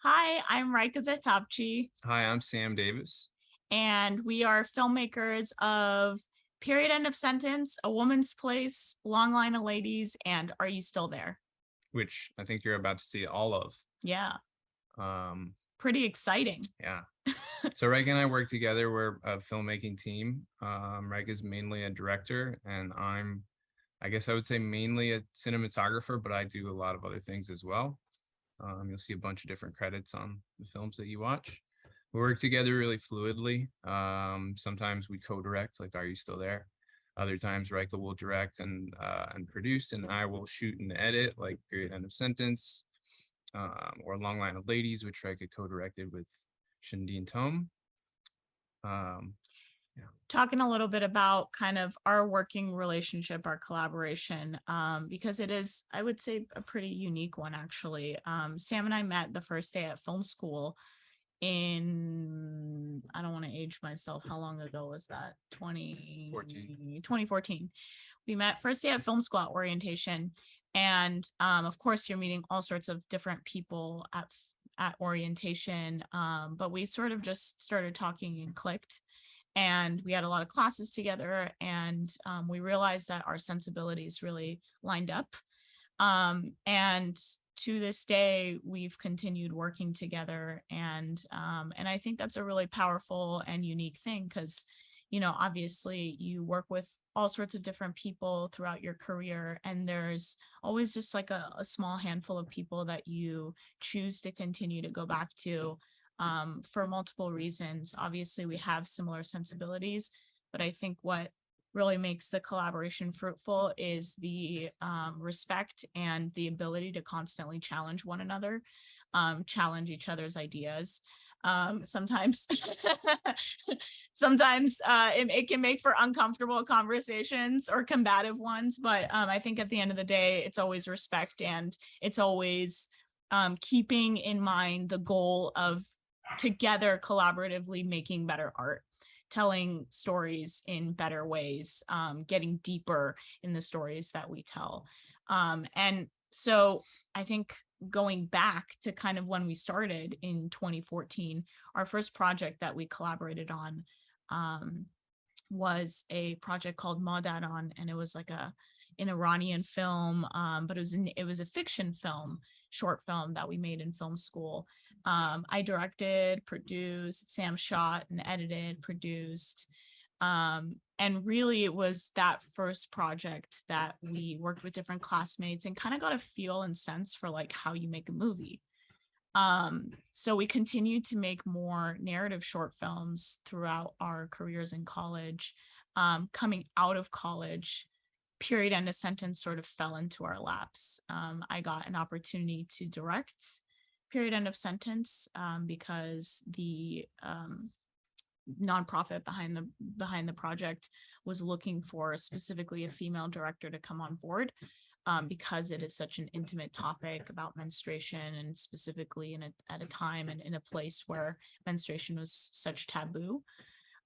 Hi, I'm Rayka Zehtabchi, Hi, I'm Sam Davis, and we are filmmakers of Period End of Sentence, A Woman's Place, Long Line of Ladies, and Are You Still There? which I think you're about to see all of. Yeah, Um, pretty exciting. yeah. So Reg and I work together. We're a filmmaking team. Reg is mainly a director, and I guess I would say mainly a cinematographer, but I do a lot of other things as well. You'll see a bunch of different credits on the films that you watch. We work together really fluidly. Sometimes we co-direct, like Are You Still There? Other times Rika will direct and produce, and I will shoot and edit, like Period End of Sentence, or Long Line of Ladies, which Rika co-directed with Shaandiin Tome. Um, yeah. Talking a little bit about kind of our working relationship, our collaboration, because it is, I would say, a pretty unique one, actually. Sam and I met the first day at film school I don't want to age myself. How long ago was that? 2014. We met first day at film school at orientation. And of course, you're meeting all sorts of different people at orientation. But we sort of just started talking and clicked. And we had a lot of classes together. And we realized that our sensibilities really lined up. And to this day, we've continued working together, and I think that's a really powerful and unique thing because, obviously you work with all sorts of different people throughout your career, and there's always just like a small handful of people that you choose to continue to go back to, for multiple reasons. Obviously, we have similar sensibilities, but I think what really makes the collaboration fruitful is the respect and the ability to constantly challenge one another, challenge each other's ideas. Sometimes, it can make for uncomfortable conversations or combative ones, but I think at the end of the day, it's always respect, and it's always keeping in mind the goal of together collaboratively making better art, telling stories in better ways, getting deeper in the stories that we tell. And so I think going back to kind of when we started in 2014, our first project that we collaborated on was a project called Madaran, and it was like an Iranian film, but it was a fiction film, short film that we made in film school. I directed, produced, Sam shot and edited, produced. And really, it was that first project that we worked with different classmates and kind of got a feel and sense for like how you make a movie. So we continued to make more narrative short films throughout our careers in college. Coming out of college, Period End of Sentence sort of fell into our laps. I got an opportunity to direct Period End of Sentence, because the nonprofit behind the project was looking for specifically a female director to come on board, because it is such an intimate topic about menstruation, and specifically at a time and in a place where menstruation was such taboo.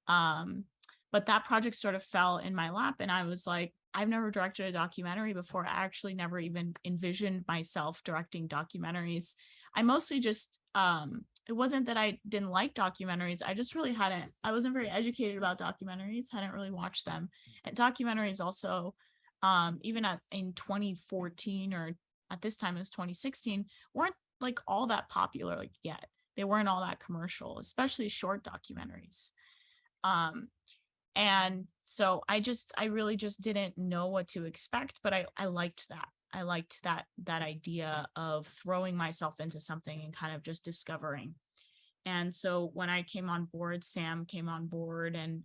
But that project sort of fell in my lap, and I was like, I've never directed a documentary before. I actually never even envisioned myself directing documentaries. I mostly just it wasn't that I didn't like documentaries. I just really I wasn't very educated about documentaries, hadn't really watched them. And documentaries also, even in 2014, or at this time it was 2016, weren't like all that popular like yet. They weren't all that commercial, especially short documentaries. Um, and so I really just didn't know what to expect, but I liked that. I liked that idea of throwing myself into something and kind of just discovering. And so when I came on board, Sam came on board, and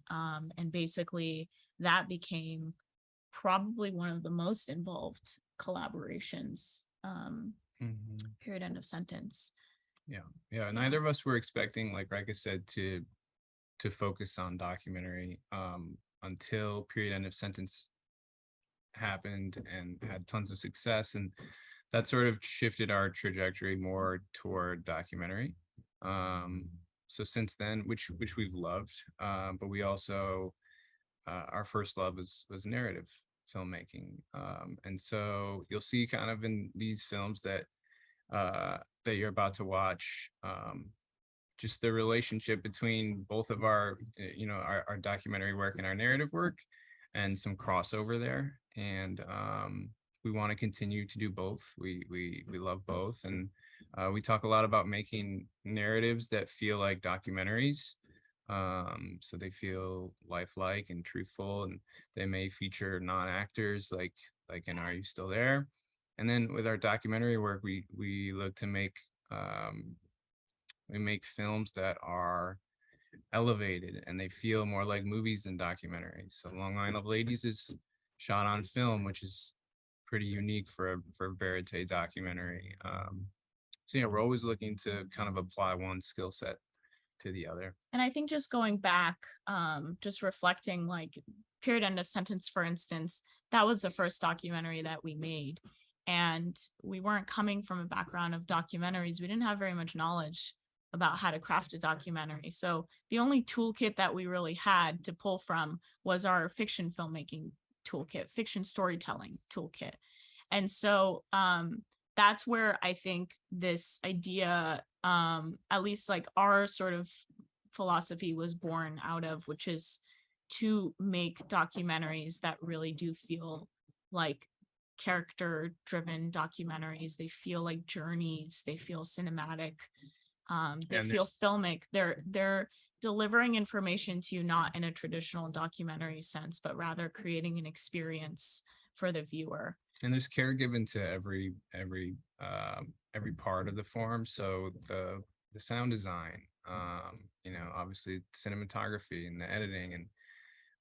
basically that became probably one of the most involved collaborations. Mhm. Period End of Sentence. Yeah. Yeah. Neither of us were expecting, like I said, to focus on documentary until Period End of Sentence happened and had tons of success, and that sort of shifted our trajectory more toward documentary. um so since then, which we've loved, but we also, our first love was narrative filmmaking. And so you'll see kind of in these films that that you're about to watch, just the relationship between both of our, our documentary work and our narrative work, and some crossover there. And we want to continue to do both. We love both, and we talk a lot about making narratives that feel like documentaries. So they feel lifelike and truthful, and they may feature non-actors like in Are You Still There? And then with our documentary work, we look to make we make films that are elevated and they feel more like movies than documentaries. So Long Line of Ladies is shot on film, which is pretty unique for a verite documentary. So yeah, we're always looking to kind of apply one skill set to the other. And I think just going back, just reflecting, like Period End of Sentence, for instance, that was the first documentary that we made. And we weren't coming from a background of documentaries. We didn't have very much knowledge about how to craft a documentary. So the only toolkit that we really had to pull from was our fiction filmmaking toolkit, fiction storytelling toolkit. And so that's where I think this idea, at least like our sort of philosophy was born out of, which is to make documentaries that really do feel like character driven documentaries. They feel like journeys, they feel cinematic, they feel filmic. They're delivering information to you not in a traditional documentary sense, but rather creating an experience for the viewer. And there's care given to every part of the form. So the sound design, obviously cinematography and the editing. And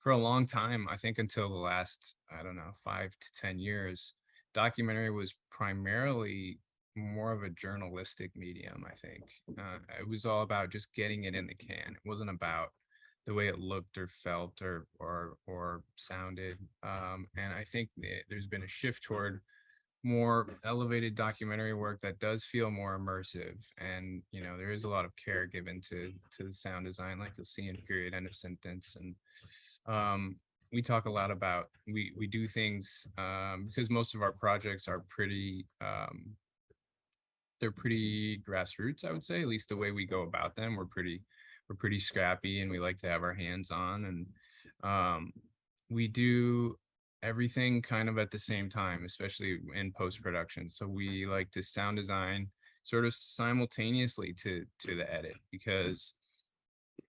for a long time, I think until the last, I don't know, 5 to 10 years, documentary was primarily more of a journalistic medium. I think it was all about just getting it in the can. It wasn't about the way it looked or felt or sounded. And I think there's been a shift toward more elevated documentary work that does feel more immersive. And there is a lot of care given to the sound design, like you'll see in Period End of Sentence. And we talk a lot about, we do things because most of our projects are pretty they're pretty grassroots, I would say. At least the way we go about them, we're pretty scrappy, and we like to have our hands on. And we do everything kind of at the same time, especially in post-production. So we like to sound design sort of simultaneously to the edit, because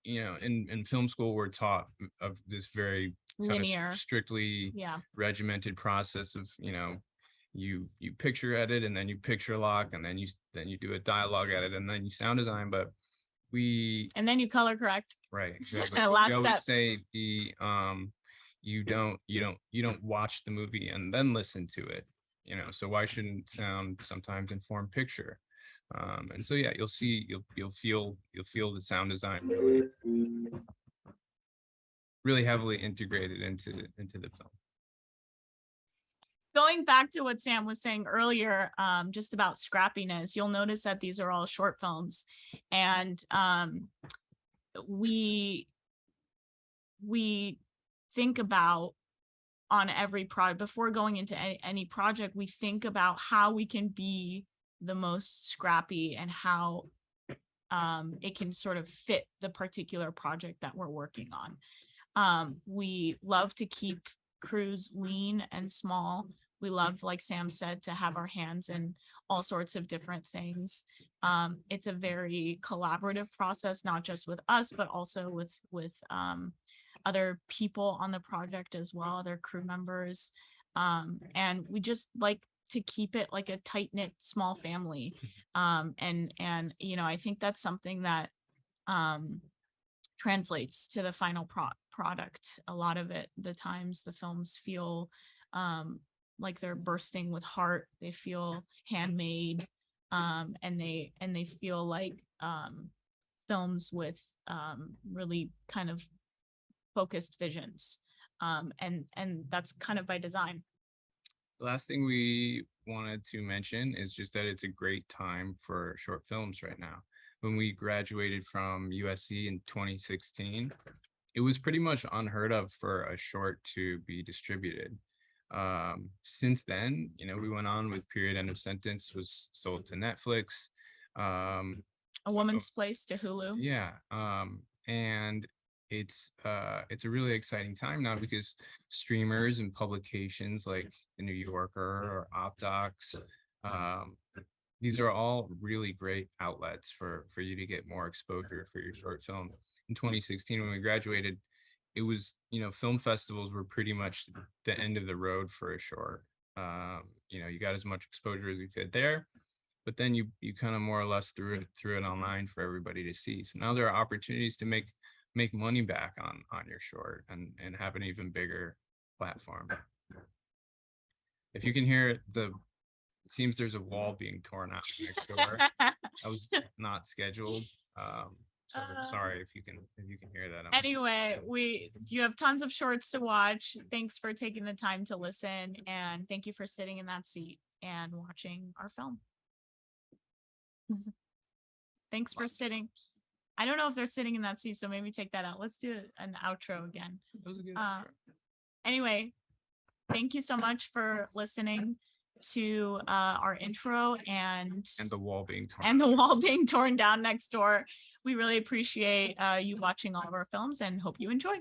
in film school we're taught of this very Linear, strictly regimented process of you picture edit, and then you picture lock, and then you do a dialogue edit, and then you sound design. But and then you color correct. Right, exactly. Last we always step. say you don't watch the movie and then listen to it. So why shouldn't sound sometimes inform picture? And so yeah, you'll feel the sound design really heavily integrated into the film. Going back to what Sam was saying earlier, just about scrappiness, you'll notice that these are all short films, and we think about, on every project, before going into any project, we think about how we can be the most scrappy and how it can sort of fit the particular project that we're working on. We love to keep crews lean and small. We love, like Sam said, to have our hands in all sorts of different things. It's a very collaborative process, not just with us, but also with other people on the project as well, other crew members. And we just like to keep it like a tight-knit small family. And I think that's something that translates to the final product. A lot of it, the times the films feel like they're bursting with heart. They feel handmade, and they feel like films with really kind of focused visions, and that's kind of by design. The last thing we wanted to mention is just that it's a great time for short films right now. When we graduated from USC in 2016, it was pretty much unheard of for a short to be distributed. Since then, we went on with Period End of Sentence, was sold to Netflix. A Woman's Place to Hulu. Yeah. And it's a really exciting time now because streamers and publications like the New Yorker or OpDocs, these are all really great outlets for you to get more exposure for your short film. In 2016, when we graduated, it was, film festivals were pretty much the end of the road for a short. You got as much exposure as you could there, but then you kind of more or less threw it online for everybody to see. So now there are opportunities to make money back on your short and have an even bigger platform. If you can hear it seems there's a wall being torn out next door. I was not scheduled. So sorry if you can hear that. Anyway, you have tons of shorts to watch. Thanks for taking the time to listen, and thank you for sitting in that seat and watching our film. Thanks for sitting. I don't know if they're sitting in that seat, so maybe take that out. Let's do an outro again. That was a good outro. Anyway, thank you so much for listening to our intro and the wall being torn down next door. We really appreciate you watching all of our films and hope you enjoy.